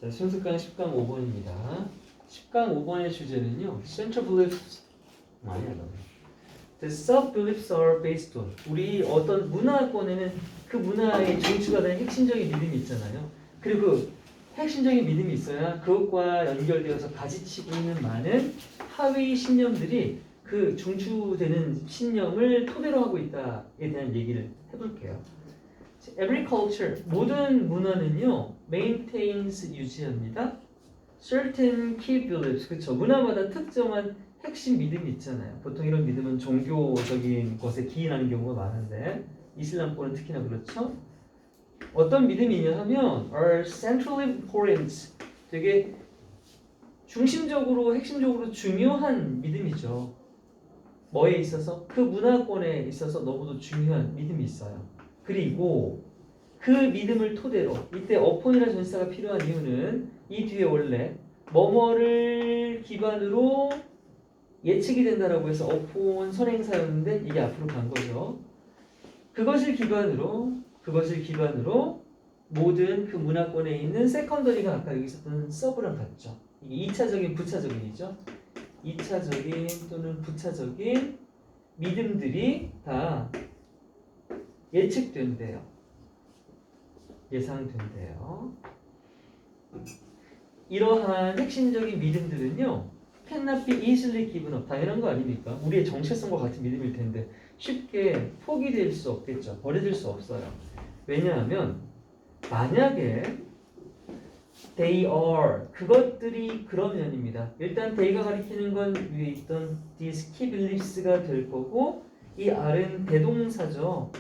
자, 순수강 10강 5번입니다. 10강 5번의 주제는요. Central beliefs 아니야 너. The sub-beliefs are based on. 우리 어떤 문화권에는 그 문화의 중추가 된 핵심적인 믿음이 있잖아요. 그리고 그 핵심적인 믿음이 있어야 그것과 연결되어서 가지치고 있는 많은 하위 신념들이 그 중추되는 신념을 토대로 하고 있다에 대한 얘기를 해볼게요. Every culture, 모든 문화는요, maintains, 유지합니다. Certain key beliefs, 그쵸? 문화마다 특정한 핵심 믿음이 있잖아요. 보통 이런 믿음은 종교적인 것에 기인하는 경우가 많은데 이슬람권은 특히나 그렇죠. 어떤 믿음이냐 하면 are centrally important, 되게 중심적으로 핵심적으로 중요한 믿음이죠. 뭐에 있어서? 그 문화권에 있어서 너무도 중요한 믿음이 있어요. 그리고 그 믿음을 토대로 이때 upon이라는 전치사가 필요한 이유는 이 뒤에 원래 뭐뭐를 기반으로 예측이 된다라고 해서 upon 선행사였는데 이게 앞으로 간 거죠. 그것을 기반으로 모든 그 문화권에 있는 세컨더리가 아까 여기 있었던 서브랑 같죠. 이게 2차적인 부차적인이죠. 2차적인 또는 부차적인 믿음들이 다 예측된대요. 예상된대요. 이러한 핵심적인 믿음들은요, cannot be easily given up. 당연한 거 아닙니까? 우리의 정체성과 같은 믿음일 텐데 쉽게 포기될 수 없겠죠. 버려질 수 없어요. 왜냐하면 만약에 they are, 그것들이 그러면입니다. 일단 they가 가리키는 건 위에 있던 these key beliefs가 될 거고 이 are는 대동사죠.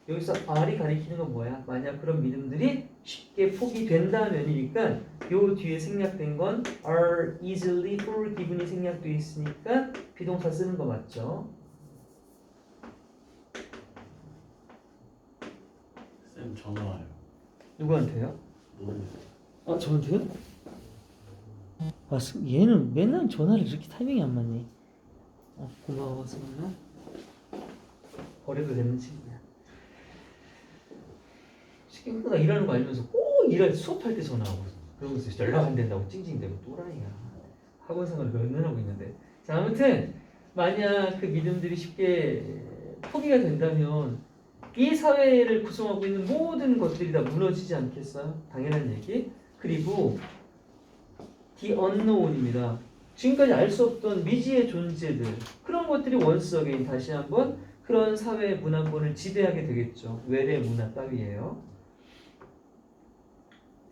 여기서 R이 가리키는 건 뭐야? 만약 그런 믿음들이 쉽게 포기된다면이니까 요 뒤에 생략된 건 are easily forgiven이 생략되어 있으니까 비동사 쓰는 거 맞죠? 쌤 전화 와요. 누구한테요? 너무 아 저한테요? 아 얘는 맨날 전화를 이렇게 타이밍이 안 맞니? 고마워 승훈아. 버려도 되는 친구야. 친구가 일하는 거 알면서 꼭 일할 수업할 때 전화하고 그러면서 연락 안 된다고 찡찡대고 또라이야. 학원 생활을 몇 년 하고 있는데. 자 아무튼 만약 그 믿음들이 쉽게 포기가 된다면 이 사회를 구성하고 있는 모든 것들이 다 무너지지 않겠어요? 당연한 얘기. 그리고 the unknown입니다. 지금까지 알 수 없던 미지의 존재들, 그런 것들이 once again 다시 한번 그런 사회 문화권을 지배하게 되겠죠. 외래 문화 따위예요.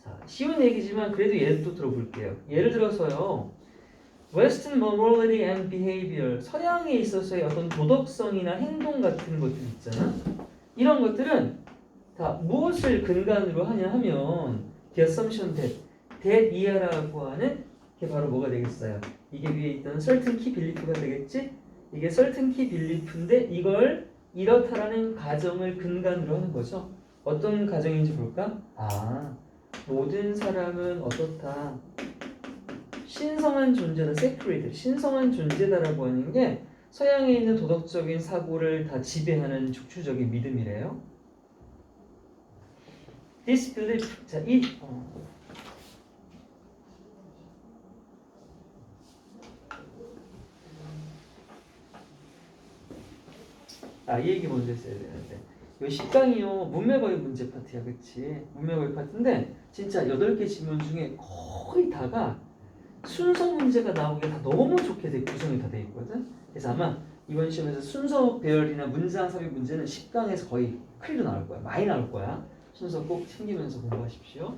자, 쉬운 얘기지만 그래도 예를 또 들어볼게요. 예를 들어서요. Western morality and behavior, 서양에 있어서의 어떤 도덕성이나 행동 같은 것들 있잖아. 이런 것들은 다 무엇을 근간으로 하냐 하면 the assumption that 이하라고 하는 게 바로 뭐가 되겠어요? 이게 위에 있던 certain key belief가 되겠지? 이게 certain key belief인데 이걸 이렇다라는 가정을 근간으로 하는 거죠. 어떤 가정인지 볼까? 모든 사람은 어떻다. 신성한 존재다, sacred, 신성한 존재다라고 하는 게 서양에 있는 도덕적인 사고를 다 지배하는 중추적인 믿음이래요. This belief, 자, 이 얘기 먼저 했어야 되는데 이 10강이요 문맥어의 문제 파트야, 그치? 문맥어의 파트인데 진짜 8개 지문 중에 거의 다가 순서 문제가 나오기에 다 너무 좋게 구성이 다 돼 있거든. 그래서 아마 이번 시험에서 순서 배열이나 문장 삽입 문제는 10강에서 거의 크리로 나올 거야. 많이 나올 거야. 순서 꼭 챙기면서 공부하십시오.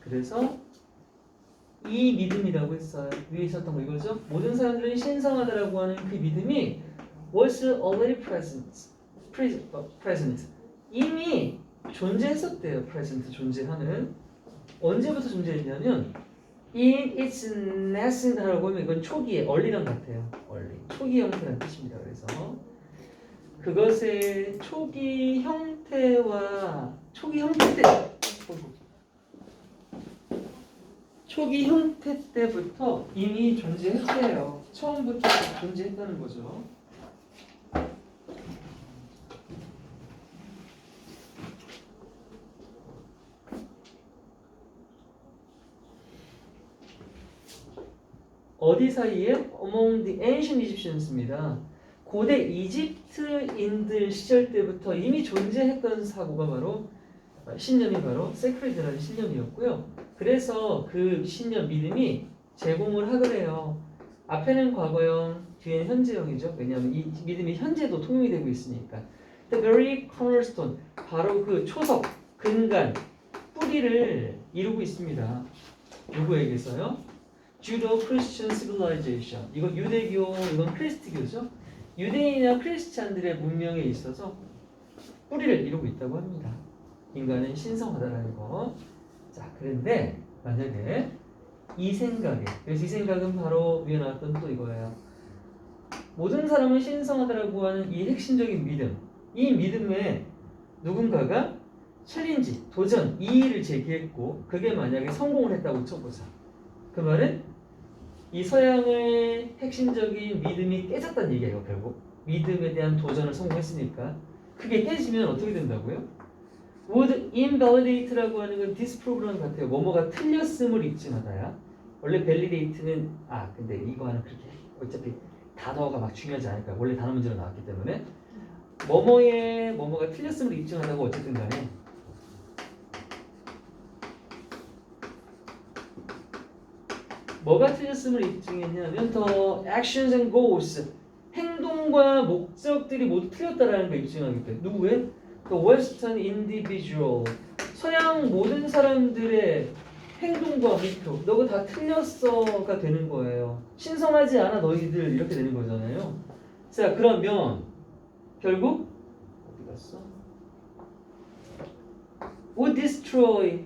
그래서 이 믿음이라고 했어요. 위에 있었던 거 이거죠. 모든 사람들이 신성하다라고 하는 그 믿음이 was already present. 이미 존재했었대요. present, 존재하는. 언제부터 존재했냐면 in its nascent라고 하면 이건 초기에 early랑 같아요. early. 초기 형태라는 뜻입니다. 그래서 그것의 초기 형태와 초기 형태 때부터 이미 존재했대요. 처음부터 존재했다는 거죠. 어디 사이에? Among the ancient Egyptians입니다. 고대 이집트인들 시절 때부터 이미 존재했던 사고가 바로 신념이 바로 세크리드라는 신념이었고요. 그래서 그 신념 믿음이 제공을 하더래요. 앞에는 과거형, 뒤에는 현재형이죠. 왜냐하면 이 믿음이 현재도 통용이 되고 있으니까. The very cornerstone, 바로 그 초석, 근간, 뿌리를 이루고 있습니다. 누구에게서요? Judeo-Christian civilization. 이건 유대교, 이건 크리스트교죠. 유대인이나 크리스찬들의 문명에 있어서 뿌리를 이루고 있다고 합니다. 인간은 신성하다라는 거. 자, 그런데 만약에 이 생각에, 그래서 이 생각은 바로 위에 나왔던 또 이거예요. 모든 사람은 신성하다라고 하는 이 핵심적인 믿음, 이 믿음에 누군가가 챌린지, 도전, 이의를 제기했고 그게 만약에 성공을 했다고 쳐보자. 그 말은 이 서양의 핵심적인 믿음이 깨졌다는 얘기예요. 결국 믿음에 대한 도전을 성공했으니까 그게 깨지면 어떻게 된다고요? would invalidate라고 하는 건 disprove랑 같아요. 뭐뭐가 틀렸음을 입증하다야. 원래 validate는 근데 이거 하는 그렇게 어차피 단어가 막 중요하지 않으니까 원래 단어 문제로 나왔기 때문에 뭐뭐가 틀렸음을 입증하다고 어쨌든 간에 뭐가 틀렸음을 입증했냐면 the actions and goals, 행동과 목적들이 모두 틀렸다라는 걸 입증하기 때문에 누구의? The Western individual, 서양 모든 사람들의 행동과 목표, 너가 다 틀렸어가 되는 거예요. 신성하지 않아 너희들, 이렇게 되는 거잖아요. 자, 그러면 결국 어디 갔어? would destroy.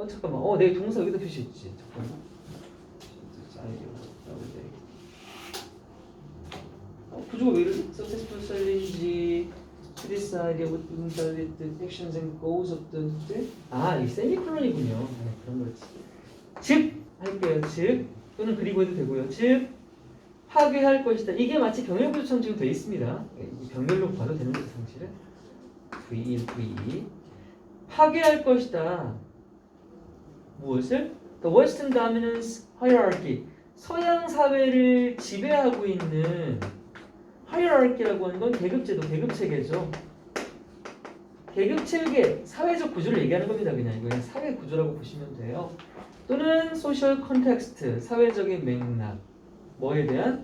잠깐만. 내 동사 여기다 표시했지. 잠깐만. 구조가 왜 이러지? Successful challenge, decide what invalid actions and goals of the 이 세미콜론이군요. 네, 그런 거지. 즉 할게요. 즉 또는 그리고 해도 되고요. 즉 파괴할 것이다. 이게 마치 병렬구조처럼 지금 돼 있습니다. 병렬로 봐도 되는 거죠, 상실은. V1, V2. 파괴할 것이다. 무엇을? The Western Dominance Hierarchy. 서양 사회를 지배하고 있는 hierarchy라고 하는 건 계급제도, 계급체계죠. 계급체계, 사회적 구조를 얘기하는 겁니다. 그냥 사회 구조라고 보시면 돼요. 또는 social context, 사회적인 맥락. 뭐에 대한?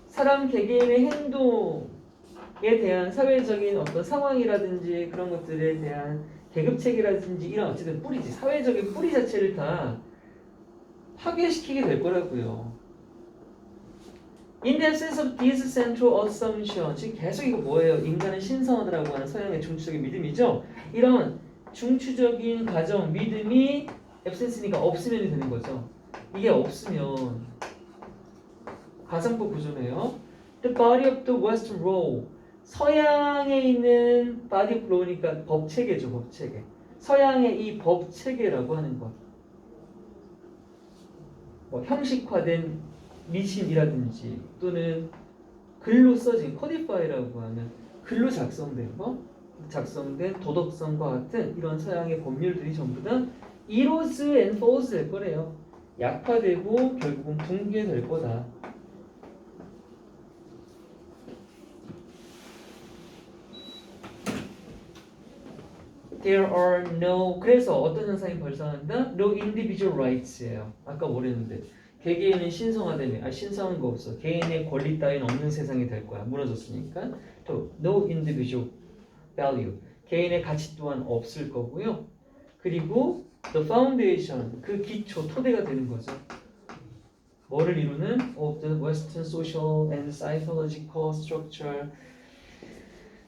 사람 개개인의 행동에 대한 사회적인 어떤 상황이라든지 그런 것들에 대한 계급체계라든지 이런 어쨌든 뿌리지, 사회적인 뿌리 자체를 다 파괴시키게 될 거라고요. In the absence of this central assumption, 지금 계속 이거 뭐예요? 인간은 신성하다라고 하는 서양의 중추적인 믿음이죠. 이런 중추적인 가정, 믿음이 absence니까 없으면 되는 거죠. 이게 없으면 가상법 구조네요. The body of the Western law, 서양에 있는 body of law니까 법체계죠, 법체계. 서양의 이 법체계라고 하는 것, 형식화된 미신이라든지 또는 글로 써진 codify라고 하는 글로 작성된 거, 작성된 도덕성과 같은 이런 서양의 법률들이 전부 다 erodes and falls 될 거래요. 약화되고 결국은 붕괴될 거다. There are no, 그래서 어떤 현상이 발생한다? No individual rights예요. 아까 뭐랬는데 개개인은 신성하다며, 신성한 거 없어. 개인의 권리 따윈 없는 세상이 될 거야. 무너졌으니까. 또 no individual value, 개인의 가치 또한 없을 거고요. 그리고 the foundation, 그 기초, 토대가 되는 거죠. 뭐를 이루는? Of the Western social and psychological structure,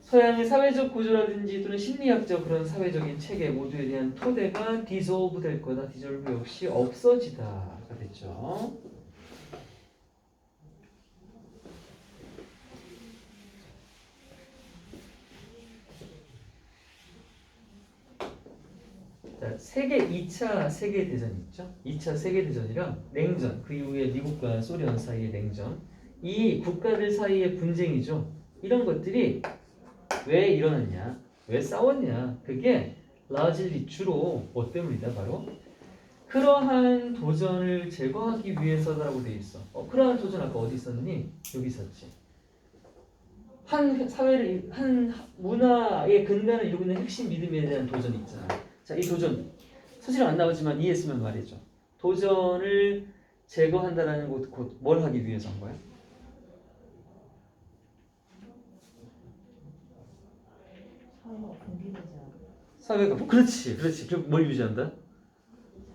서양의 사회적 구조라든지 또는 심리학적 그런 사회적인 체계 모두에 대한 토대가 dissolve 될 거다. dissolve 역시 없어지다가 됐죠. 자, 세계 2차 세계대전 있죠? 2차 세계대전이랑 냉전, 그 이후에 미국과 소련 사이의 냉전, 이 국가들 사이의 분쟁이죠. 이런 것들이 왜 일어났냐? 왜 싸웠냐? 그게 largely 주로 뭐 때문이다? 바로 그러한 도전을 제거하기 위해서라고 돼 있어. 그러한 도전 아까 어디 있었니? 여기 있었지. 한 사회를 한 문화의 근간을 이루고 있는 핵심 믿음에 대한 도전이 있잖아. 자, 이 도전 수시로 안 나오지만 이해했으면 말이죠. 도전을 제거한다라는 것 곧 뭘 하기 위해서인 거야? 사회가 분리되지 않아. 사회가 그렇지. 그럼 뭘 유지한다?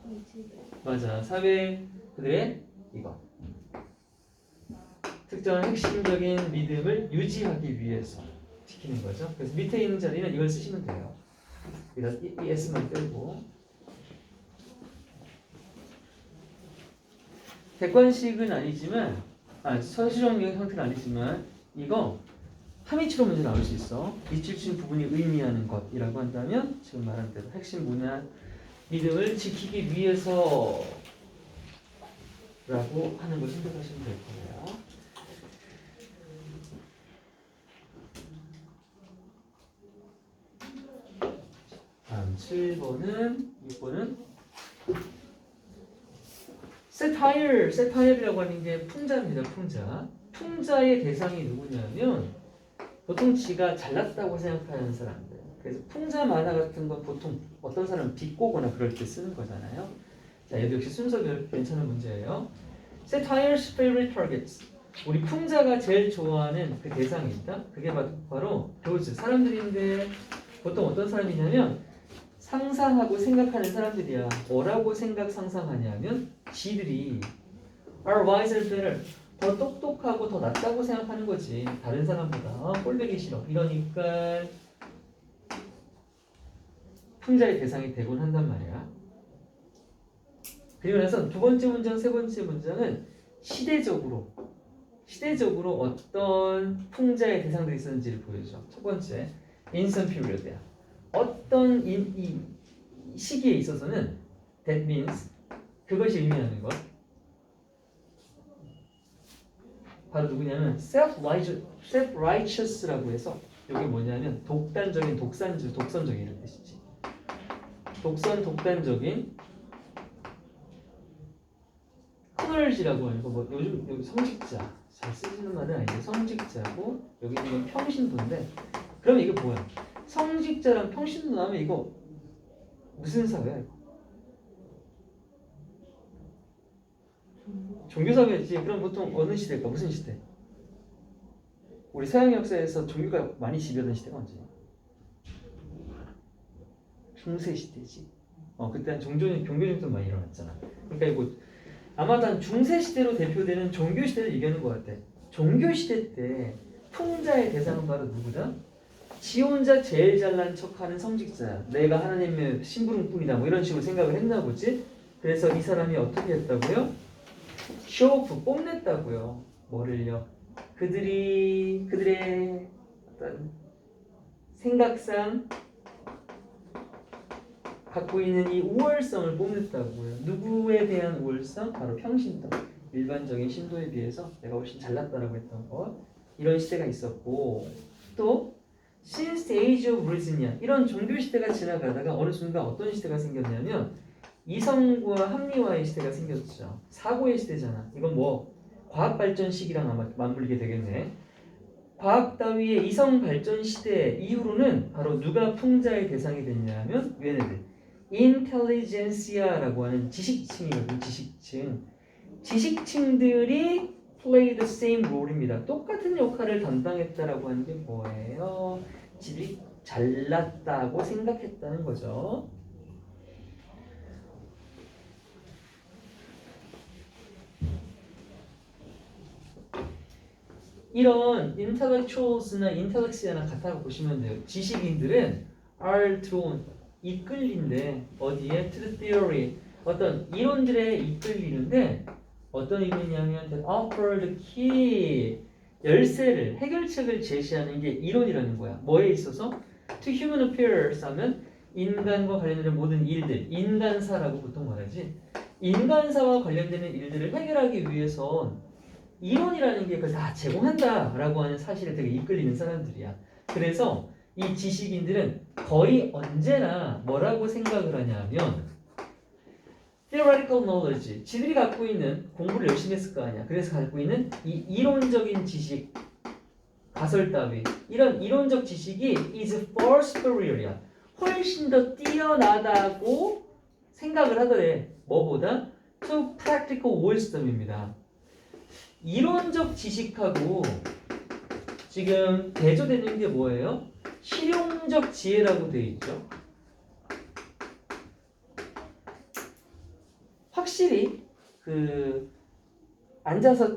사회 체계. 맞아. 사회 그들의 이거 특정한 핵심적인 믿음을 유지하기 위해서 지키는 거죠. 그래서 밑에 있는 자리는 이걸 쓰시면 돼요. 여기다 이 S만 빼고 객관식은 아니지만 서술형 형태는 아니지만 이거 함의치로 문제 나올 수 있어. 이치신 부분이 의미하는 것이라고 한다면 지금 말한 대로 핵심 문화 믿음을 지키기 위해서 라고 하는 걸 선택하시면 될 거예요. 다음 7번은 6번은 세타이어라고 하는 게 풍자입니다. 풍자의 대상이 누구냐면 보통 지가 잘났다고 생각하는 사람들. 그래서 풍자 만화 같은 건 보통 어떤 사람은 비꼬거나 그럴 때 쓰는 거잖아요. 자, 얘도 역시 순서별 괜찮은 문제예요. Satire's favorite targets. 우리 풍자가 제일 좋아하는 그 대상이 있다. 그게 바로 those 사람들인데 보통 어떤 사람이냐면 상상하고 생각하는 사람들이야. 뭐라고 상상하냐면 지들이 are wiser, better. 더 똑똑하고 더 낫다고 생각하는 거지. 다른 사람보다 꼴보기 싫어. 이러니까 풍자의 대상이 되곤 한단 말이야. 그리고 나서 두 번째 문장, 세 번째 문장은 시대적으로 어떤 풍자의 대상들이 있었는지를 보여줘. 첫 번째, in some period야. 어떤 이 시기에 있어서는 that means 그것이 의미하는 것. 바로 누구냐면 self-righteous라고 해서 이게 뭐냐면 독선적인 이런 뜻이지. 독단적인 크널지라고 하는 거 뭐 요즘 여기 성직자 잘 쓰시는 말은 아닌데 성직자고 여기 있는 건 평신도인데 그럼 이게 뭐야? 성직자랑 평신도 나오면 이거 무슨 사회야 이거? 종교사회지. 그럼 보통 어느 시대일까? 무슨 시대? 우리 서양 역사에서 종교가 많이 지배하던 시대가 언제야? 중세 시대지. 그때 종교전쟁도 많이 일어났잖아. 그러니까 이거 아마 단 중세 시대로 대표되는 종교 시대를 얘기하는 것 같아. 종교 시대 때 풍자의 대상은 바로 누구다? 지 혼자 제일 잘난 척하는 성직자야. 내가 하나님의 심부름꾼이다. 뭐 이런 식으로 생각을 했나 보지. 그래서 이 사람이 어떻게 했다고요? 쇼오프 뽐냈다고요. 뭐를요? 그들의 어떤 생각상 갖고 있는 이 우월성을 뽐냈다고요. 누구에 대한 우월성? 바로 평신도. 일반적인 신도에 비해서 내가 훨씬 잘났다라고 했던 것. 이런 시대가 있었고 또 Since the age of reason이야. 이런 종교 시대가 지나가다가 어느 순간 어떤 시대가 생겼냐면 이성과 합리화의 시대가 생겼죠. 사고의 시대잖아. 이건 뭐 과학 발전 시기랑 아마 맞물리게 되겠네. 과학 따위의 이성 발전 시대 이후로는 바로 누가 풍자의 대상이 됐냐면 얘네들 intelligentsia라고 하는 지식층이거든. 지식층들이 play the same role입니다. 똑같은 역할을 담당했다라고 하는 게 뭐예요? 지들이 잘났다고 생각했다는 거죠. 이런 intellectuals나 intellectsia나 같다고 보시면 돼요. 지식인들은 are drawn, 이끌린데 어디에? to the theory, 어떤 이론들에 이끌리는데 어떤 이론이냐면 that offer the key, 열쇠를, 해결책을 제시하는 게 이론이라는 거야. 뭐에 있어서? to human affairs 하면 인간과 관련된 모든 일들, 인간사라고 보통 말하지. 인간사와 관련되는 일들을 해결하기 위해선 이론이라는 게 그걸 다 제공한다라고 하는 사실에 되게 이끌리는 사람들이야. 그래서 이 지식인들은 거의 언제나 뭐라고 생각을 하냐면 theoretical knowledge, 지들이 갖고 있는 공부를 열심히 했을 거 아니야. 그래서 갖고 있는 이 이론적인 지식, 가설 따위 이런 이론적 지식이 is far superior이야. 훨씬 더 뛰어나다고 생각을 하더래. 뭐보다? to practical wisdom입니다. 이론적 지식하고 지금 대조되는 게 뭐예요? 실용적 지혜라고 되어 있죠. 확실히 그 앉아서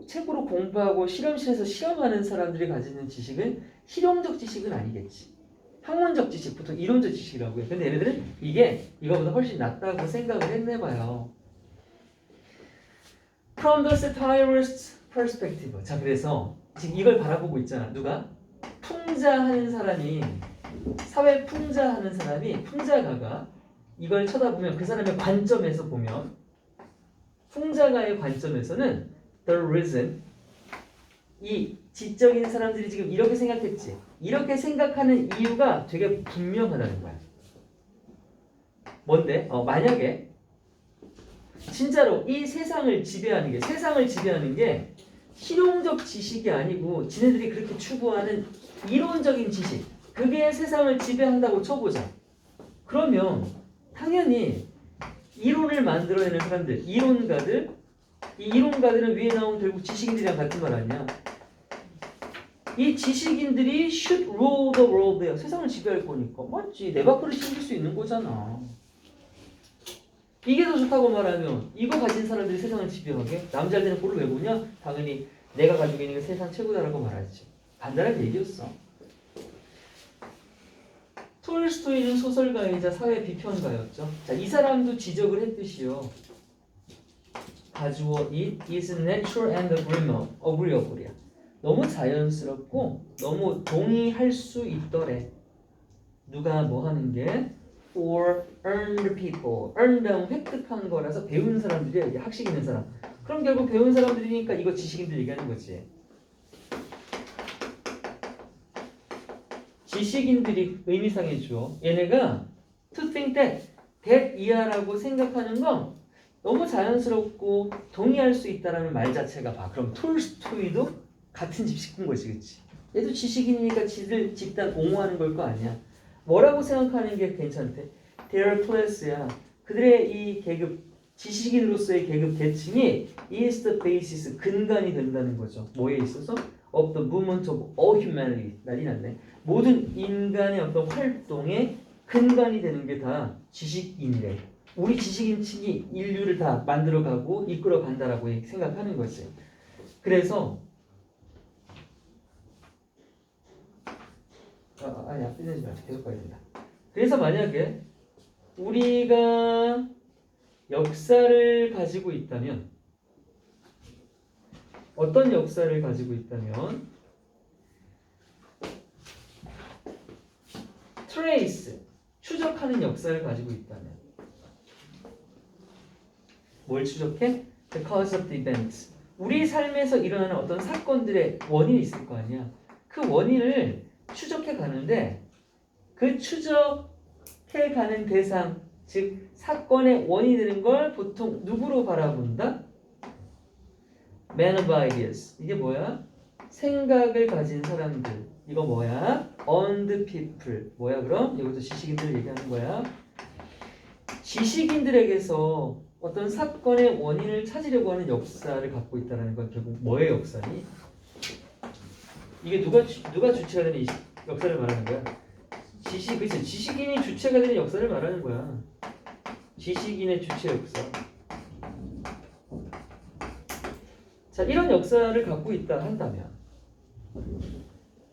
책으로 공부하고 실험실에서 시험하는 사람들이 가지는 지식은 실용적 지식은 아니겠지. 학문적 지식, 보통 이론적 지식이라고 해요. 근데 얘네들은 이게 이거보다 훨씬 낫다고 생각을 했나 봐요. From the satirist's perspective. 자, 그래서 지금 이걸 바라보고 있잖아. 누가? 풍자하는 사람이, 사회 풍자하는 사람이, 풍자가가 이걸 쳐다보면 그 사람의 관점에서 보면 풍자가의 관점에서는 the reason, 이 지적인 사람들이 지금 이렇게 생각했지. 이렇게 생각하는 이유가 되게 분명하다는 거야. 뭔데? 만약에 진짜로 이 세상을 지배하는 게 실용적 지식이 아니고 지네들이 그렇게 추구하는 이론적인 지식, 그게 세상을 지배한다고 쳐보자. 그러면 당연히 이론을 만들어내는 사람들, 이론가들, 이 이론가들은 위에 나온 결국 지식인들이랑 같은 말 아니야. 이 지식인들이 should rule the world예요. 세상을 지배할 거니까. 맞지? 내 밥그릇 챙길 수 있는 거잖아. 이게 더 좋다고 말하면 이거 가진 사람들이 세상을 지배하게? 남 잘 되는 꼴을 왜 보냐? 당연히 내가 가지고 있는 게 세상 최고다라고 말하지. 간단한 얘기였어. 톨스토이는 소설가이자 사회 비평가였죠. 자, 이 사람도 지적을 했듯이요. 가주어 it is natural and agreeable이야. 너무 자연스럽고 너무 동의할 수 있더래. 누가 뭐 하는 게 for earned people. earned은 획득한 거라서 배운 사람들이야. 이게 학식 있는 사람. 그럼 결국 배운 사람들이니까 이거 지식인들 얘기하는 거지. 지식인들이 의미상의 주어. 얘네가 to think that 이하라고 생각하는 건 너무 자연스럽고 동의할 수 있다라는 말 자체가 봐. 그럼 톨스토이도 같은 집 식구인 거지, 그치? 얘도 지식인이니까 지들 집단 옹호하는 걸 거 아니야. 뭐라고 생각하는 게 괜찮대? Their class야. 그들의 이 계급, 지식인으로서의 계급 계층이 is the basis, 근간이 된다는 거죠. 뭐에 있어서? Of the movement of all humanity. 난리 났네. 모든 인간의 어떤 활동의 근간이 되는 게 다 지식인이래. 우리 지식인층이 인류를 다 만들어가고 이끌어간다라고 생각하는 거지. 그래서 아니야, 끝내지 말자. 계속 가야 된다. 그래서 만약에 우리가 역사를 가지고 있다면, 어떤 역사를 가지고 있다면, 트레이스, 추적하는 역사를 가지고 있다면, 뭘 추적해? The cause of the events. 우리 삶에서 일어나는 어떤 사건들의 원인이 있을 거 아니야. 그 원인을 추적해 가는데 그 추적해 가는 대상, 즉 사건의 원인이 되는 걸 보통 누구로 바라본다? Man of ideas. 이게 뭐야? 생각을 가진 사람들. 이거 뭐야? Earned people. 뭐야 그럼? 이것도 지식인들 얘기하는 거야. 지식인들에게서 어떤 사건의 원인을 찾으려고 하는 역사를 갖고 있다는 건 결국 뭐의 역사니? 이게 누가 주체가 되는 이 역사를 말하는 거야? 그치? 지식인이 주체가 되는 역사를 말하는 거야. 지식인의 주체 역사. 자, 이런 역사를 갖고 있다 한다면,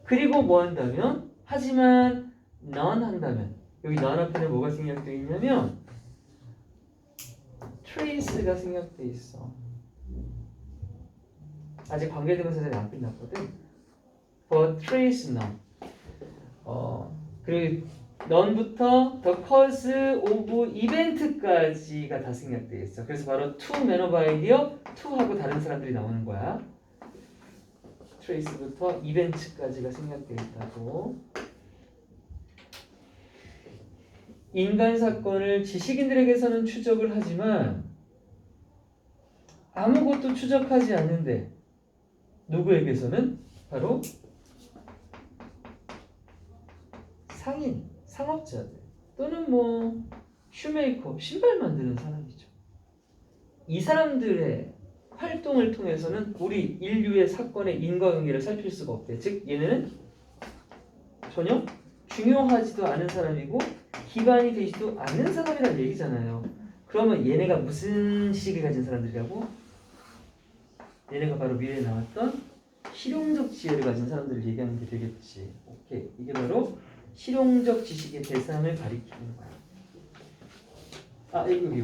그리고 뭐 한다면, 하지만 none 한다면, 여기 none 앞에는 뭐가 생략되어 있냐면 trace가 생략되어 있어. 아직 관계대명사절이 안 끝났거든. But trace none. 그리고 none부터 the cause of event까지가 다 생략되어 있어. 그래서 바로 to man of idea, to하고 다른 사람들이 나오는 거야. trace부터 event까지가 생략되어 있다고. 인간 사건을 지식인들에게서는 추적을 하지만 아무것도 추적하지 않는데 누구에게서는 바로 상인, 상업자들 또는 뭐 슈메이커, 신발 만드는 사람이죠. 이 사람들의 활동을 통해서는 우리 인류의 사건의 인과관계를 살필 수가 없대. 즉 얘네는 전혀 중요하지도 않은 사람이고 기반이 되지도 않는 사람이라는 얘기잖아요. 그러면 얘네가 무슨 지식을 가진 사람들이라고? 얘네가 바로 미래에 나왔던 실용적 지혜를 가진 사람들을 얘기하는 게 되겠지. 오케이. 이게 바로 실용적 지식의 대상을 가리키는 거야. 아, 여기.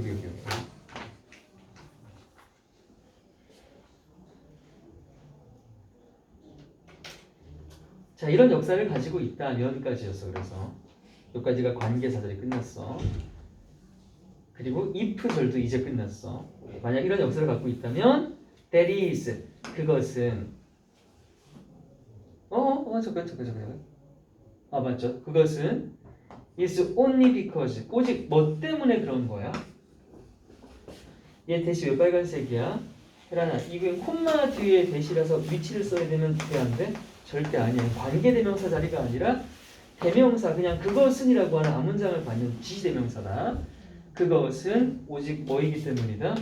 자, 이런 역사를 가지고 있다. 여기까지였어. 그래서 여기까지가 관계사절이 끝났어. 그리고 if절도 이제 끝났어. 만약 이런 역사를 갖고 있다면 that is, 그것은 잠깐. 아, 맞죠. 그것은 is only because, 오직 뭐 때문에 그런 거야? 얘 대시 왜 빨간색이야? 혜란아, 이건 콤마 뒤에 대시라서 위치를 써야 되면 돼, 안 돼? 절대 아니야. 관계대명사 자리가 아니라 대명사, 그냥 그것은이라고 하는 앞문장을 받는 지시대명사다. 그것은 오직 뭐이기 때문이다?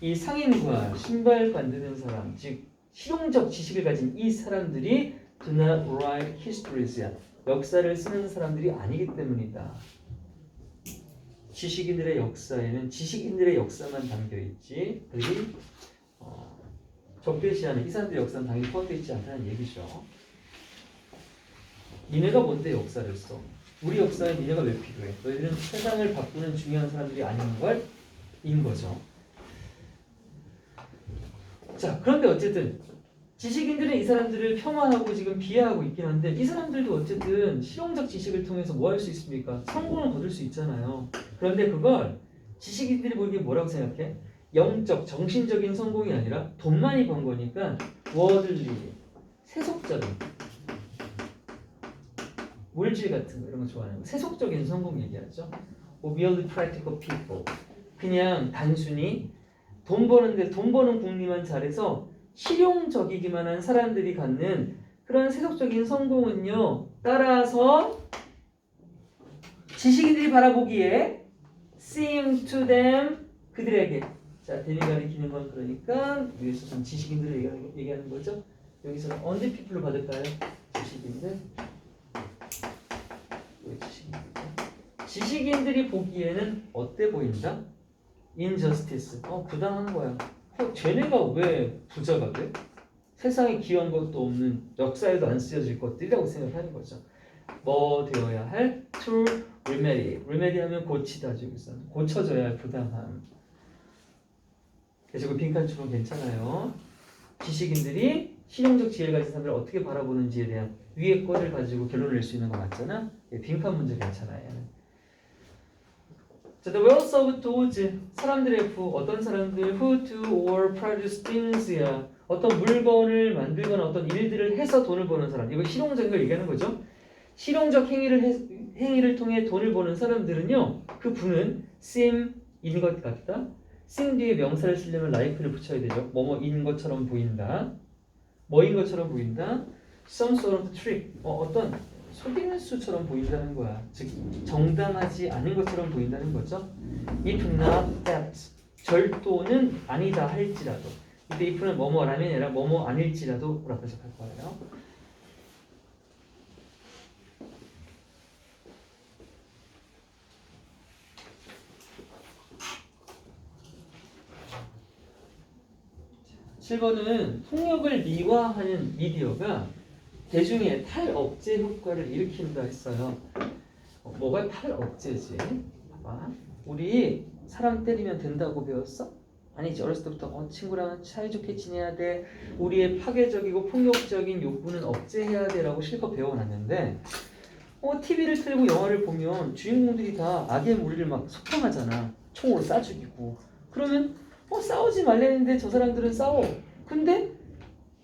이 상인과 신발 만드는 사람, 즉 실용적 지식을 가진 이 사람들이 do not write histories야. 역사를 쓰는 사람들이 아니기 때문이다. 지식인들의 역사에는 지식인들의 역사만 담겨있지, 그리고 적대시하는 이 사람들의 역사는 당연히 포함되어 있지 않다는 얘기죠. 니네가 뭔데 역사를 써? 우리 역사에 니네가 왜 필요해? 너희들은 세상을 바꾸는 중요한 사람들이 아닌 걸 인 거죠. 자, 그런데 어쨌든 지식인들은 이 사람들을 폄하하고 지금 비하하고 있긴 한데 이 사람들도 어쨌든 실용적 지식을 통해서 뭐 할 수 있습니까? 성공을 거둘 수 있잖아요. 그런데 그걸 지식인들이 보기에 뭐라고 생각해? 영적, 정신적인 성공이 아니라 돈 많이 번 거니까 워들리, 세속적인 물질 같은 거 이런 거 좋아하는 거 세속적인 성공 얘기하죠. merely practical people, 그냥 단순히 돈 버는데 돈 버는 궁리만 잘해서 실용적이기만 한 사람들이 갖는 그런 세속적인 성공은요, 따라서 지식인들이 바라보기에 seem to them, 그들에게, 자, 대리 가리키는 건 그러니까 여기서는 지식인들을 얘기하는 거죠. 여기서는 언제 people로 받을까요? 지식인들. 지식인들이 보기에는 어때 보인다? injustice. 부당한 거야. 쟤네가 왜 부자가 돼? 세상에 기여한 것도 없는, 역사에도 안 쓰여질 것들이라고 생각하는 거죠. 뭐 되어야 할? to remedy. remedy 하면 고치다. 여기서는 고쳐져야 할 부당함. 그래서 그 빈칸 주면 괜찮아요. 지식인들이 실용적 지혜를 가진 사람들을 어떻게 바라보는지에 대한 위의 거를 가지고 결론을 낼 수 있는 거 맞잖아? 빈칸 문제 괜찮아요. 자, the wealth of those, 사람들의 부, 어떤 사람들 who do or produce things야. 어떤 물건을 만들거나 어떤 일들을 해서 돈을 버는 사람. 이거 실용적인 걸 얘기하는 거죠. 실용적 행위를 통해 돈을 버는 사람들은요, 그 부는 seem인 것 같다. seem 뒤에 명사를 쓰려면 like를 붙여야 되죠. 뭐뭐인 것처럼 보인다. 뭐인 것처럼 보인다. some sort of trick. 어떤 속이는 수처럼 보인다는 거야. 즉 정당하지 않은 것처럼 보인다는 거죠. If not that, 절도는 아니다 할지라도. 이때 if는 뭐뭐라면 아니라 뭐뭐 아닐지라도 라고 해석할 거예요. 자, 7번은 폭력을 미화하는 미디어가 대중의 탈억제 효과를 일으킨다 했어요. 뭐가 탈억제지? 봐봐. 우리 사람 때리면 된다고 배웠어? 아니지. 어렸을 때부터 친구랑 사이좋게 지내야 돼. 우리의 파괴적이고 폭력적인 욕구는 억제해야 돼라고 실컷 배워놨는데 TV를 틀고 영화를 보면 주인공들이 다 악의 무리를 막 소탕하잖아. 총으로 쏴 죽이고. 그러면 싸우지 말랬는데 저 사람들은 싸워. 근데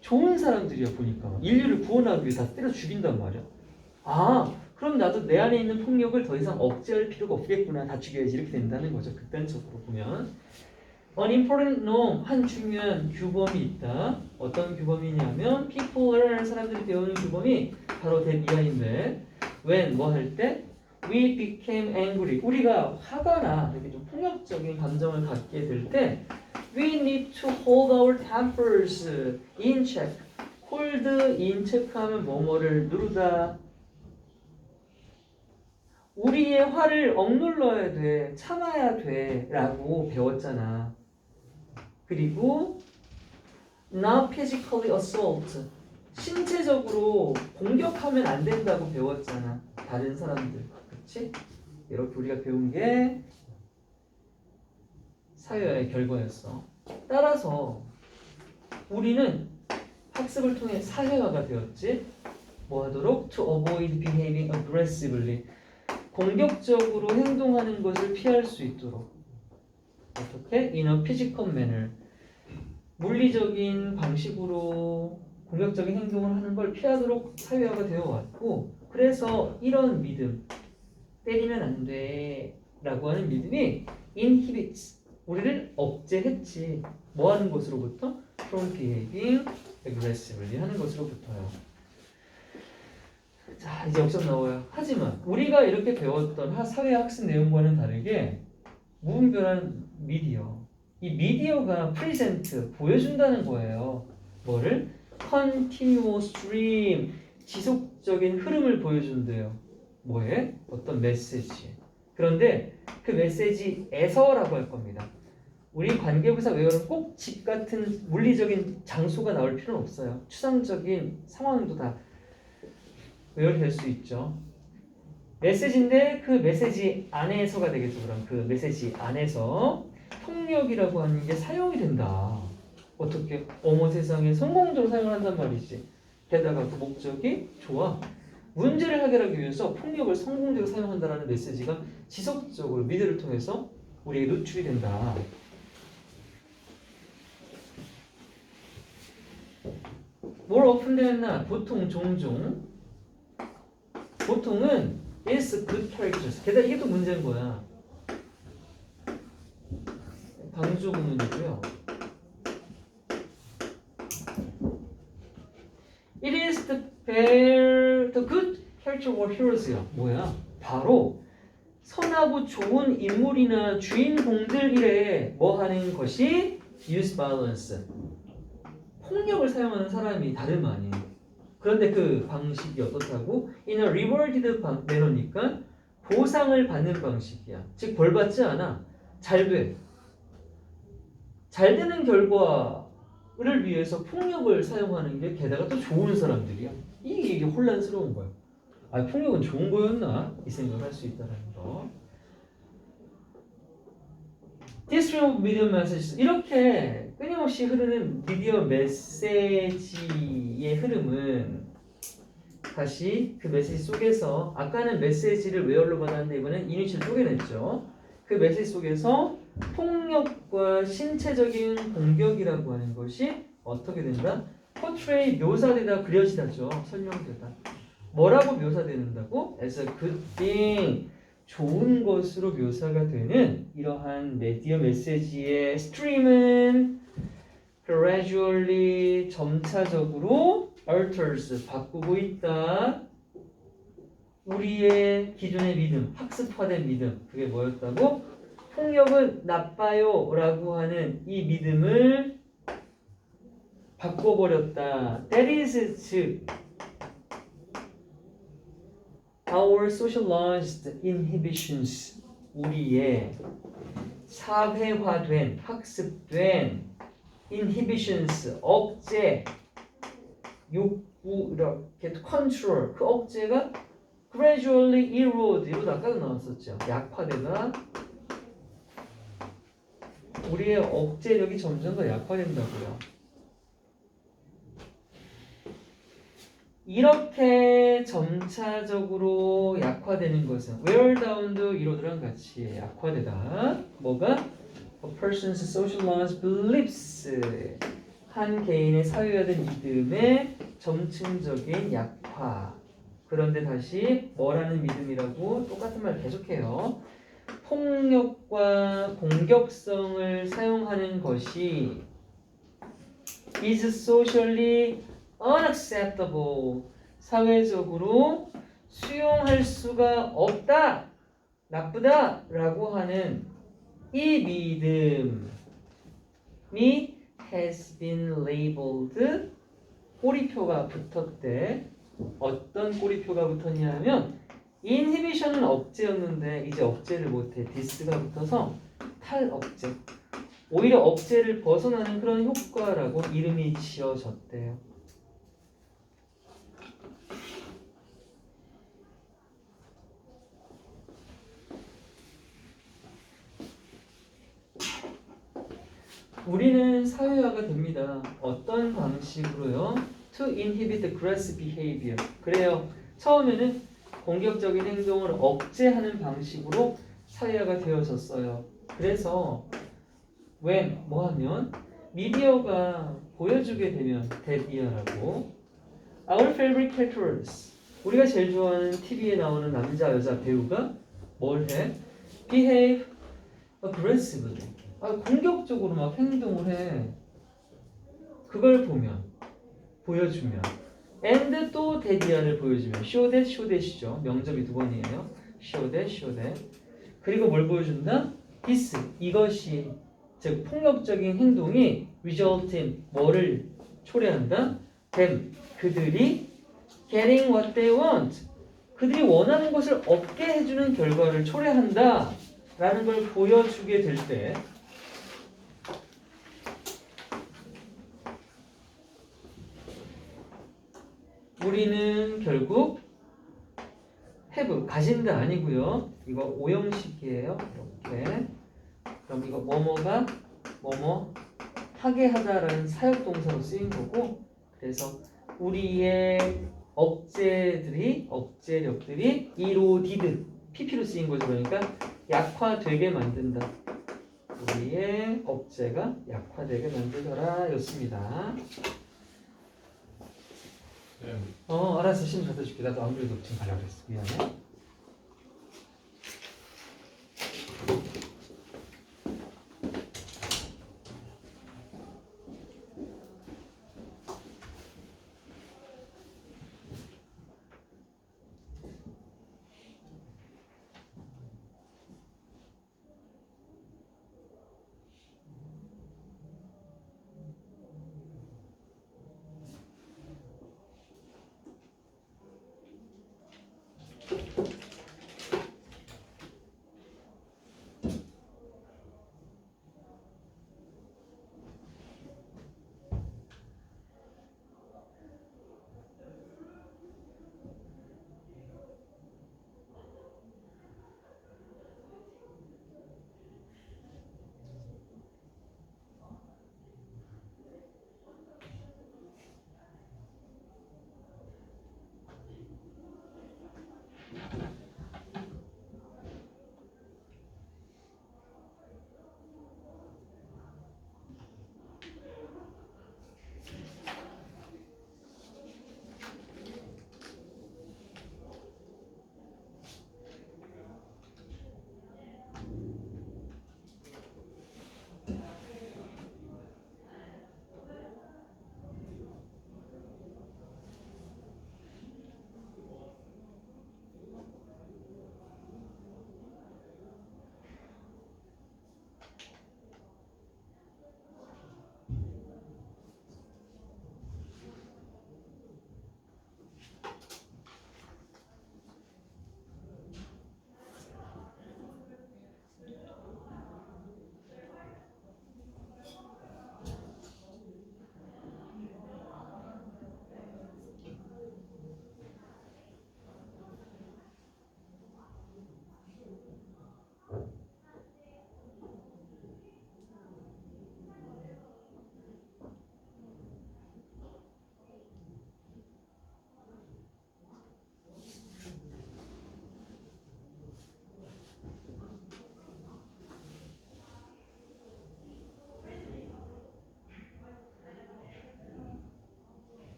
좋은 사람들이야 보니까 인류를 구원하기 위해 다 때려 죽인단 말이야. 그럼 나도 내 안에 있는 폭력을 더 이상 억제할 필요가 없겠구나. 다 죽여야지. 이렇게 된다는 거죠. 극단적으로 보면. An important norm, 한 중요한 규범이 있다. 어떤 규범이냐면 people을 사람들이 배우는 규범이 바로 that 이하인데 when 뭐 할 때 we became angry 우리가 화가 나 이렇게 좀 폭력적인 감정을 갖게 될 때 we need to hold our tempers in check. hold in check 하면 뭐뭐를 누르다. 우리의 화를 억눌러야 돼. 참아야 돼. 라고 배웠잖아. 그리고 not physically assault. 신체적으로 공격하면 안 된다고 배웠잖아. 다른 사람들. 그치? 이렇게 우리가 배운 게 사회화의 결과였어. 따라서 우리는 학습을 통해 사회화가 되었지. 뭐 하도록? To avoid behaving aggressively. 공격적으로 행동하는 것을 피할 수 있도록. 어떻게? In a physical manner. 물리적인 방식으로 공격적인 행동을 하는 걸 피하도록 사회화가 되어 왔고, 그래서 이런 믿음, 때리면 안 돼 라고 하는 믿음이 inhibits, 우리를 억제했지. 뭐 하는 것으로부터? From behaving aggressively 하는 것으로부터요. 자, 이제 역점 나와요. 하지만 우리가 이렇게 배웠던 사회학습 내용과는 다르게 무분별한 미디어, 이 미디어가 프레젠트, 보여준다는 거예요. 뭐를? continuous stream, 지속적인 흐름을 보여준대요. 뭐에? 어떤 메시지. 그런데 그 메시지에서라고 할 겁니다. 우리 관계부사 외어는 꼭 집 같은 물리적인 장소가 나올 필요는 없어요. 추상적인 상황도 다 외워될 수 있죠. 메시지인데 그 메시지 안에서가 되겠죠. 그럼 그 메시지 안에서 폭력이라고 하는 게 사용이 된다. 어떻게? 어머 세상에 성공적으로 사용을 한단 말이지. 게다가 그 목적이 좋아. 문제를 해결하기 위해서 폭력을 성공적으로 사용한다는 메시지가 지속적으로 미디어를 통해서 우리에게 노출이 된다. more often than not, 보통 종종 보통은 is good characters. 게다가 이게 또 문제인 거야. 방주 구문이고요. It is the good character or heroes야. 뭐야? 바로 선하고 좋은 인물이나 주인공들이래 뭐 하는 것이 use violence. 폭력을 사용하는 사람이 다름 아니에요. 그런데 그 방식이 어떻다고? In a rewarded manner니까 보상을 받는 방식이야. 즉 벌 받지 않아. 잘 돼. 잘 되는 결과를 위해서 폭력을 사용하는 게 게다가 또 좋은 사람들이야. 이게 혼란스러운 거야. 아, 폭력은 좋은 거였나? 이 생각을 할 수 있다는 거. This stream of media messages. 이렇게 끊임없이 흐르는 미디어 메시지의 흐름은 다시 그 메시지 속에서 아까는 메시지를 웨어로 받았는데 이번엔 이니셜 쪼개냈죠. 그 메시지 속에서 폭력과 신체적인 공격이라고 하는 것이 어떻게 된다? portray, 묘사되다, 그려지다죠. 설명되다. 뭐라고 묘사된다고? As a good thing, 좋은 것으로 묘사가 되는 이러한 미디어 메시지의 스트림은 gradually, 점차적으로 alters, 바꾸고 있다. 우리의 기존의 믿음, 학습화된 믿음, 그게 뭐였다고? 폭력은 나빠요 라고 하는 이 믿음을 바꿔버렸다. That is, 즉 our socialized inhibitions, 우리의 사회화된, 학습된 inhibitions, 억제, 욕구, 이렇게 control, 그 억제가 gradually erode, 이러고 아까도 나왔었죠. 약화되다. 우리의 억제력이 점점 더 약화된다고요. 이렇게 점차적으로 약화되는 것은 wear down도 이로들랑 같이 약화되다. 뭐가? A person's socialized beliefs. 한 개인의 사유화된 믿음의 점층적인 약화. 그런데 다시 뭐라는 믿음이라고 똑같은 말 계속해요. 폭력과 공격성을 사용하는 것이 is socially unacceptable. 사회적으로 수용할 수가 없다. 나쁘다. 라고 하는 이 믿음이 has been labeled. 꼬리표가 붙었대. 어떤 꼬리표가 붙었냐면 inhibition은 억제였는데 이제 억제를 못해. this가 붙어서 탈억제. 오히려 억제를 벗어나는 그런 효과라고 이름이 지어졌대요. 우리는 사회화가 됩니다. 어떤 방식으로요? To inhibit aggressive behavior. 그래요. 처음에는 공격적인 행동을 억제하는 방식으로 사회화가 되어졌어요. 그래서 when 뭐 하면 미디어가 보여주게 되면 대비어라고 Our favorite characters. 우리가 제일 좋아하는 TV에 나오는 남자 여자 배우가 뭘 해? Behave aggressively. 공격적으로 막 행동을 해. 그걸 보면 보여주면 and 또 대디아를 보여주면 show that이죠. 명접이 두 번이에요. show that. 그리고 뭘 보여준다? this 이것이 즉 폭력적인 행동이 result in 뭐를 초래한다? them 그들이 getting what they want 그들이 원하는 것을 얻게 해주는 결과를 초래한다 라는 걸 보여주게 될 때 우리는 결국 have 가진다 아니고요. 이거 오형식이에요. 이렇게. 그럼 이거 뭐뭐가 뭐뭐 하게 하다라는 사역동사로 쓰인 거고 그래서 우리의 억제력들이 이로 디드 pp로 쓰인 거죠. 그러니까 약화되게 만든다. 우리의 억제가 약화되게 만들더라 였습니다. 알았어. 시험 갖다 줄게. 나도 안 그래도 지금 가려고 그랬어. 미안해.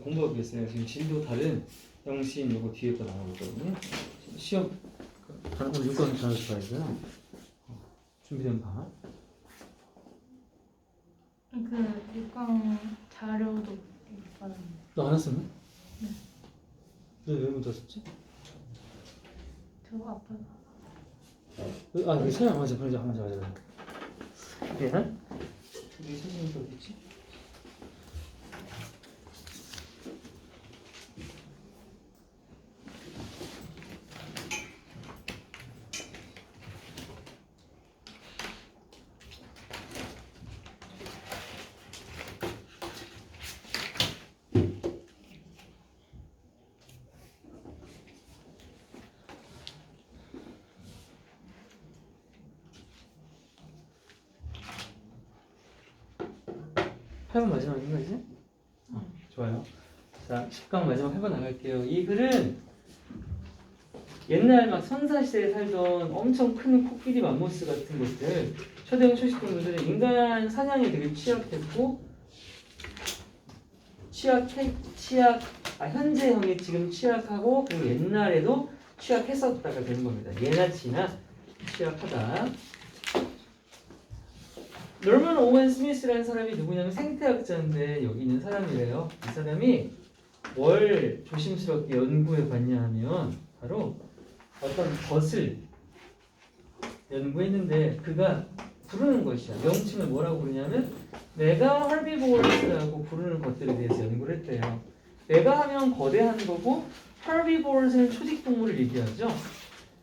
공부하겠어요. 지금 진도 다른 영신 요거 뒤에 거 나오거든요. 시험 오늘 6강 전화서 봐야 되잖아. 준비된 봐. 그 6강 자료도 못 받았는데. 너 안 왔었나? 네. 너왜 못 왔었지? 저거 아빠가. 아, 그 서양 맞아. 맞아. 예? 우리 선생님도 어딨지? 회번 마지막인가 이제? 좋아요. 자, 10강 마지막 회번 나갈게요. 이 글은 옛날 막 선사시대에 살던 엄청 큰 코끼리 맘모스 같은 것들, 초대형 초식동물들은 인간 사냥에 되게 취약했고 현재형이 지금 취약하고 그리고 옛날에도 취약했었다가 되는 겁니다. 예나 지나 취약하다. 노먼 오웬 스미스라는 사람이 누구냐면 생태학자인데 여기 있는 사람이래요. 이 사람이 뭘 조심스럽게 연구해 봤냐 하면 바로 어떤 것을 연구했는데 그가 부르는 것이야. 명칭을 뭐라고 부르냐면 메가 헐비보어스라고 부르는 것들에 대해서 연구를 했대요. 메가 하면 거대한 거고 헐비보어스는 초식동물을 얘기하죠.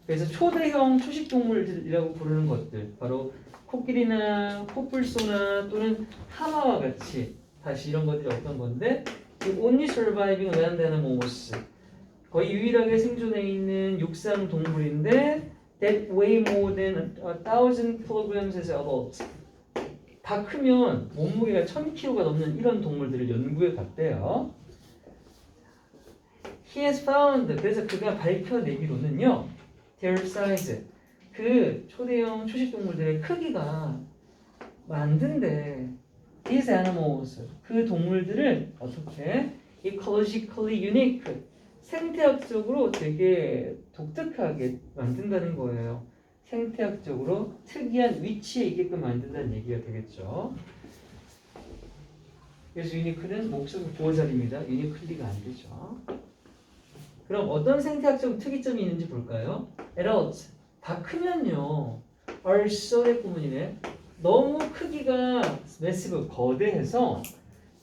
그래서 초대형 초식동물이라고 부르는 것들 바로 코끼리나 코뿔소나 또는 하마와 같이 다시 이런 것들이 어떤 건데 only surviving land animals 거의 유일하게 생존해 있는 육상 동물인데 that weigh more than 1,000 kilograms as adults 다 크면 몸무게가 1,000kg가 넘는 이런 동물들을 연구해 봤대요. He has found 그래서 그가 밝혀내기로는요 their size 그 초대형 초식동물들의 크기가 만든데 these animals 그 동물들을 어떻게 ecologically unique 생태학적으로 되게 독특하게 만든다는 거예요. 생태학적으로 특이한 위치에 있게끔 만든다는 얘기가 되겠죠. 그래서 유니크는 목적 보호자리입니다. 유니클리가 안 되죠. 그럼 어떤 생태학적 특이점이 있는지 볼까요? adults 다 크면요 are so의 구문이네. 너무 크기가 massive 거대해서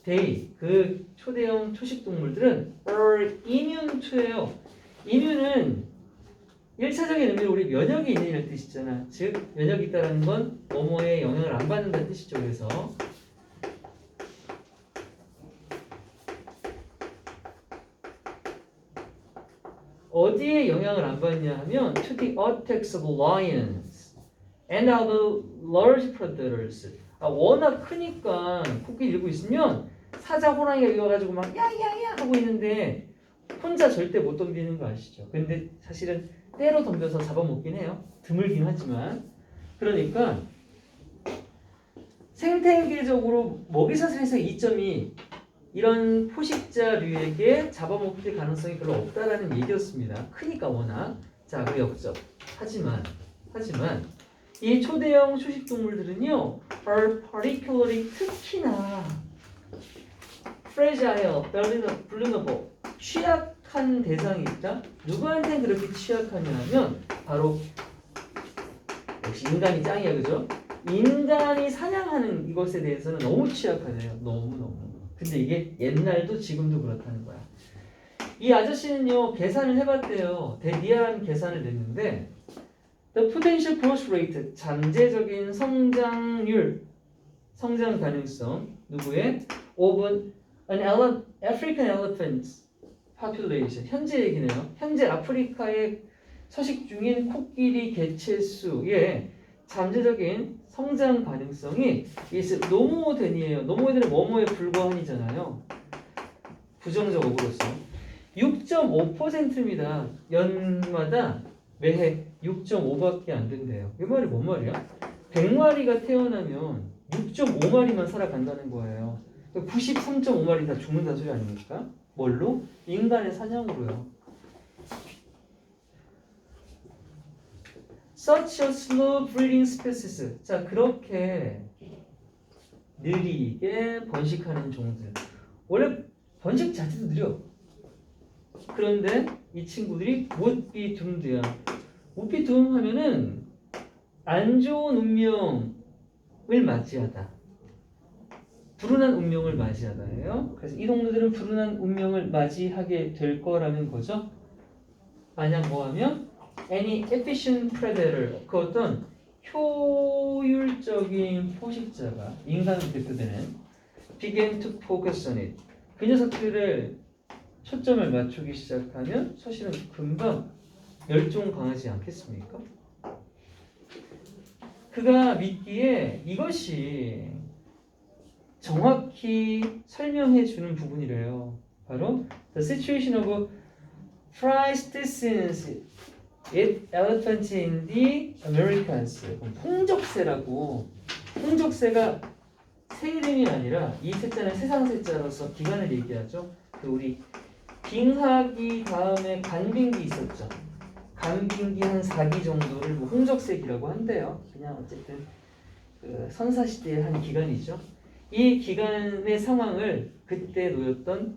they 그 초대형 초식동물들은 are immune to예요. immune은 1차적인 의미로 우리 면역이 있는 이런 뜻이잖아. 즉 면역이 있다는 건 뭐뭐에 영향을 안 받는다는 뜻이죠. 그래서 어디에 영향을 안 받냐 하면 to the attacks of lions and other large predators. 워낙 크니까 코끼리 들고 있으면 사자 호랑이가 이어가지고 막 야야야 하고 있는데 혼자 절대 못 덤비는 거 아시죠? 근데 사실은 때로 덤벼서 잡아먹긴 해요. 드물긴 하지만 그러니까 생태계적으로 먹이사슬에서 이점이 이런 포식자류에게 잡아먹힐 가능성이 별로 없다라는 얘기였습니다. 크니까 워낙. 자, 그 역적. 하지만 이 초대형 초식동물들은요, are particularly 특히나 fragile, vulnerable, 취약한 대상이 있다. 누구한테 그렇게 취약하냐면 바로 역시 인간이 짱이야, 그죠? 인간이 사냥하는 이것에 대해서는 너무 취약하네요. 너무. 근데 이게 옛날도 지금도 그렇다는 거야. 이 아저씨는요 계산을 해봤대요. 대리한 계산을 냈는데 the potential growth rate 잠재적인 성장률, 성장 가능성 누구의 of an African elephant population 현재 얘기네요. 현재 아프리카의 서식 중인 코끼리 개체 수의 잠재적인 성장 가능성이 is 노모덴이에요. 노모덴은 뭐뭐에 불과한이잖아요. 부정적으로서 6.5%입니다. 연마다 매해 6.5밖에 안 된대요. 이 말이 뭔 말이야? 100마리가 태어나면 6.5마리만 살아간다는 거예요. 93.5마리 다 죽는다는 소리 아닙니까? 뭘로? 인간의 사냥으로요. Such a slow breeding species. 자, 그렇게 느리게 번식하는 종들. 원래 번식 자체도 느려. 그런데 이 친구들이 would be doomed야. would be doomed 하면은 안 좋은 운명을 맞이하다. 불운한 운명을 맞이하다예요. 그래서 이 동물들은 불운한 운명을 맞이하게 될 거라는 거죠. 만약 뭐하면 any efficient predator, 그 어떤 효율적인 포식자가 인간을 대표되는 began to focus on it. 그 녀석들을 초점을 맞추기 시작하면 사실은 금방 멸종당하지 않겠습니까? 그가 믿기에 이것이 정확히 설명해 주는 부분이래요. 바로 the situation of Pleistocene elephants in the Americas. 홍적새라고. 홍적새가 새 이름이 아니라 이 세자는 세상 세자로서 기간을 얘기하죠. 그 우리 빙하기 다음에 간빙기 있었죠. 간빙기 한 4기 정도를 뭐 홍적새기라고 한대요. 그냥 어쨌든 그 선사시대의 한 기간이죠. 이 기간의 상황을 그때 놓였던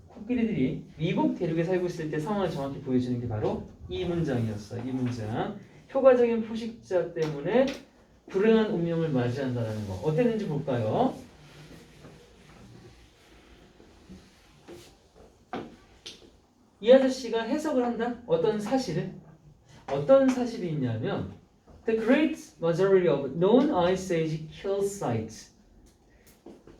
코끼리들이 미국 대륙에 살고 있을 때 상황을 정확히 보여주는 게 바로 이 문장이었어요. 이 문장. 효과적인 포식자 때문에 불행한 운명을 맞이한다는 거. 어땠는지 볼까요? 이 아저씨가 해석을 한다? 어떤 사실을? 어떤 사실이 있냐면 The great majority of known ice age kill sites.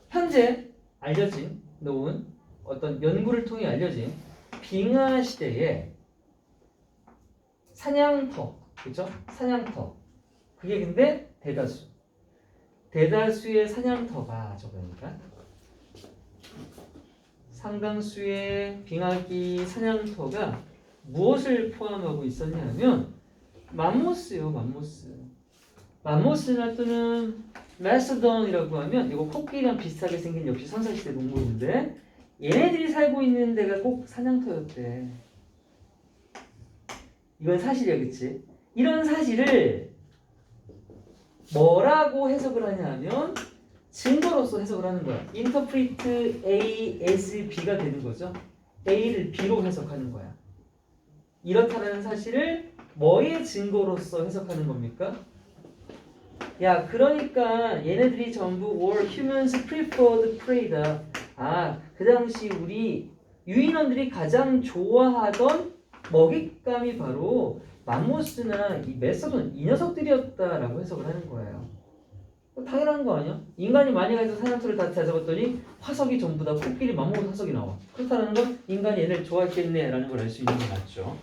현재 알려진, known, 어떤 연구를 통해 알려진 빙하 시대의 사냥터, 그죠? 사냥터. 그게 근데 대다수의 사냥터가 저거니까 상당수의 빙하기 사냥터가 무엇을 포함하고 있었냐면 맘모스요, 맘모스. 맘모스나 또는 메소돈이라고 하면 이거 코끼리랑 비슷하게 생긴 역시 선사시대 동물인데 얘네들이 살고 있는 데가 꼭 사냥터였대. 이건 사실이야, 그치? 이런 사실을 뭐라고 해석을 하냐면 증거로서 해석을 하는 거야. Interpret A as B가 되는 거죠. A를 B로 해석하는 거야. 이렇다는 사실을 뭐의 증거로서 해석하는 겁니까? 야, 그러니까 얘네들이 전부 were humans preferred prey다. 아, 그 당시 우리 유인원들이 가장 좋아하던 먹잇감이 바로 맘모스나 이 메소돈 이 녀석들이었다라고 해석을 하는 거예요. 당연한 거 아니야? 인간이 많이 가서 사냥터를 다 찾아봤더니 화석이 전부 다 코끼리, 맘모스 화석이 나와. 그렇다는 건 인간이 얘네를 좋아했겠네라는 걸 알 수 있는 게 맞죠.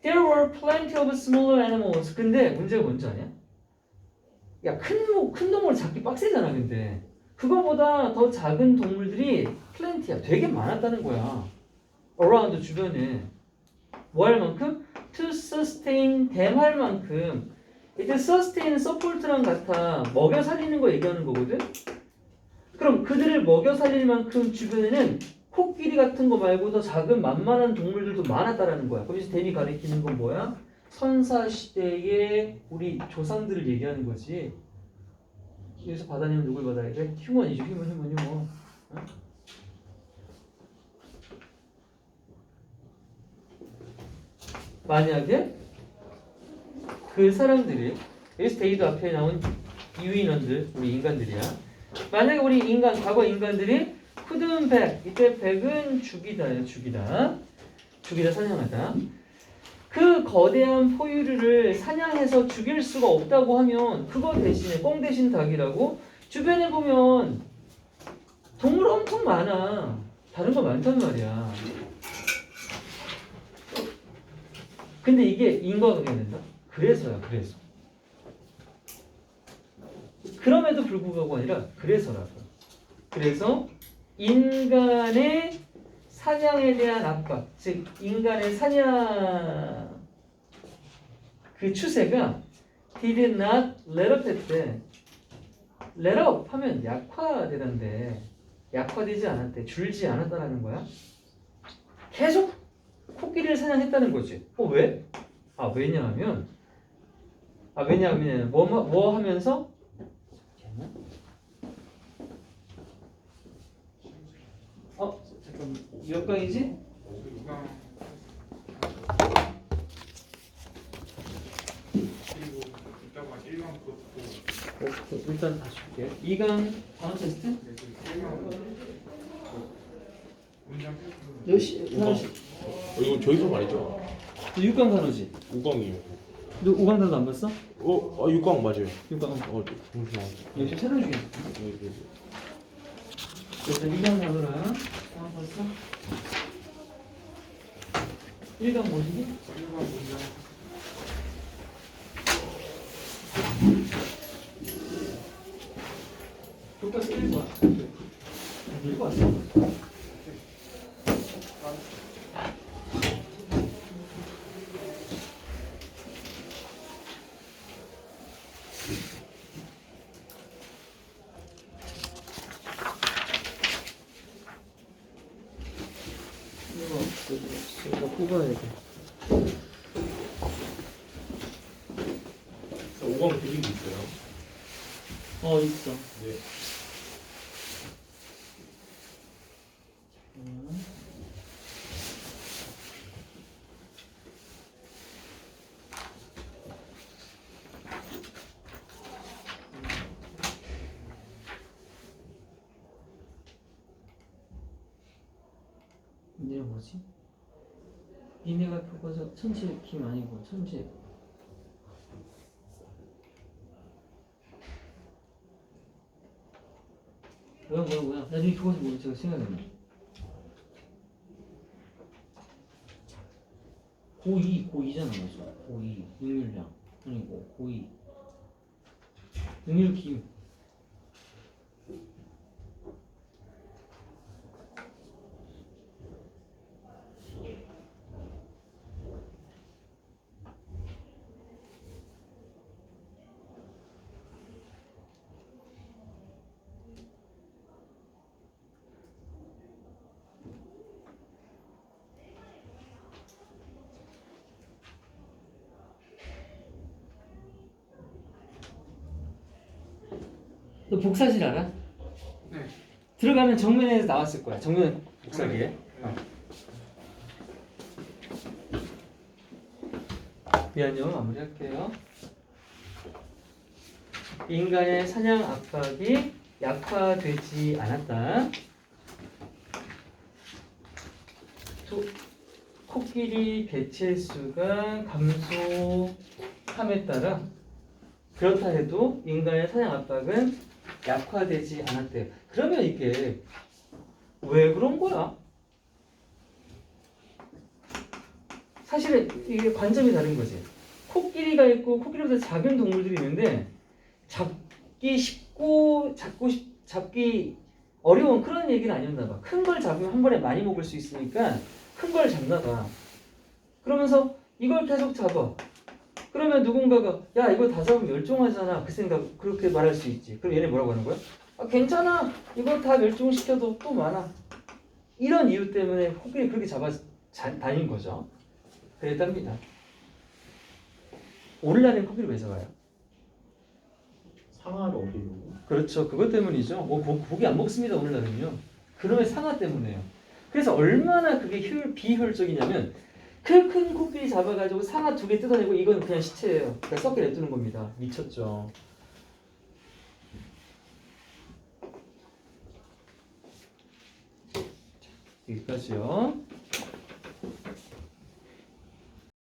There were plenty of smaller animals. 근데 문제가 뭔지 아냐? 야, 큰 동물 잡기 빡세잖아. 근데 그거보다 더 작은 동물들이 plenty야. 되게 많았다는 거야. around 주변에 뭐 할 만큼? to sustain 댐할 만큼. 이때 sustain, support랑 같아. 먹여 살리는 거 얘기하는 거거든. 그럼 그들을 먹여 살릴 만큼 주변에는 코끼리 같은 거 말고 더 작은 만만한 동물들도 많았다라는 거야. 거기서 댐이 가리키는 건 뭐야? 선사시대의 우리 조상들을 얘기하는 거지. 여기서 받아내면 누굴 받아야 돼? 휴먼이죠. 휴먼. 어? 만약에 그 사람들이 여기서 데이드 앞에 나온 유인원들, 우리 인간들이야. 만약에 우리 인간, 과거 인간들이 couldn't beg, 이때 beg은 죽이다예요. 죽이다 사냥하다. 그 거대한 포유류를 사냥해서 죽일 수가 없다고 하면 그거 대신에 꽁 대신 닭이라고 주변에 보면 동물 엄청 많아. 다른 거 많단 말이야. 근데 이게 인과가 된다? 그래서야. 그럼에도 불구하고 아니라 그래서라고. 그래서 인간의 사냥에 대한 압박, 즉 인간의 사냥 그 추세가 did not let up 했대. let up 하면 약화되던데 약화되지 않았대. 줄지 않았다라는 거야. 계속 코끼리를 사냥했다는 거지. 왜? 왜냐하면 뭐 하면서 잠깐 몇 강이지? 그리고 이따가 1강 그것도 일단 다시 볼게요. 2강 단어 테스트? 1강 문장 몇 시? 하나씩. 이거 저희도 말이죠. 6강 단어지? 5강이에요. 너 5강 단어 안 봤어? 6강 맞아요. 6강. 잠시만. 역시 촬영 중이야. 그래서 2강 단어랑 봤어? 1강 뭐지? 1강 문장 교과서 1번. 읽고 왔어? 이거 뽑아야 돼. 5강 드림도 있어요. 있어. 네. 얘가 뭐지? 니네가 교과서 천지 김 아니고 천지. 뭐야? 야, 니 교과서 뭐 제가 생각이 안 나. 고2잖아, 맞아. 고2 능률량 아니고 고2 능률 기육. 너 복사실 알아? 네. 들어가면 정면에서 나왔을 거야. 정면 복사기에. 미안요. 마무리할게요. 인간의 사냥 압박이 약화되지 않았다. 코끼리 개체수가 감소함에 따라 그렇다 해도 인간의 사냥 압박은 약화되지 않았대요. 그러면 이게 왜 그런 거야? 사실은 이게 관점이 다른 거지. 코끼리가 있고 코끼리보다 작은 동물들이 있는데 잡기 쉽고 잡기 어려운 그런 얘기는 아니었나 봐. 큰 걸 잡으면 한 번에 많이 먹을 수 있으니까 큰 걸 잡나 봐. 그러면서 이걸 계속 잡아. 그러면 누군가가 야 이거 다 잡으면 멸종하잖아. 그 생각 그렇게 말할 수 있지. 그럼 얘네 뭐라고 하는 거야? 괜찮아. 이거 다 멸종시켜도 또 많아. 이런 이유 때문에 코끼리 그렇게 잡아 다닌 거죠. 그랬답니다. 오늘날엔 코끼리 왜 잡아요? 상하를 얻으려고. 그렇죠. 그것 때문이죠. 고기 안 먹습니다. 오늘날은요. 그놈의 상하 때문에요. 그래서 얼마나 그게 비효율적이냐면 그 큰 코끼리 잡아가지고 상하 2개 뜯어내고 이건 그냥 시체예요. 그러니까 썩게 냅두는 겁니다. 미쳤죠. 여기까지요.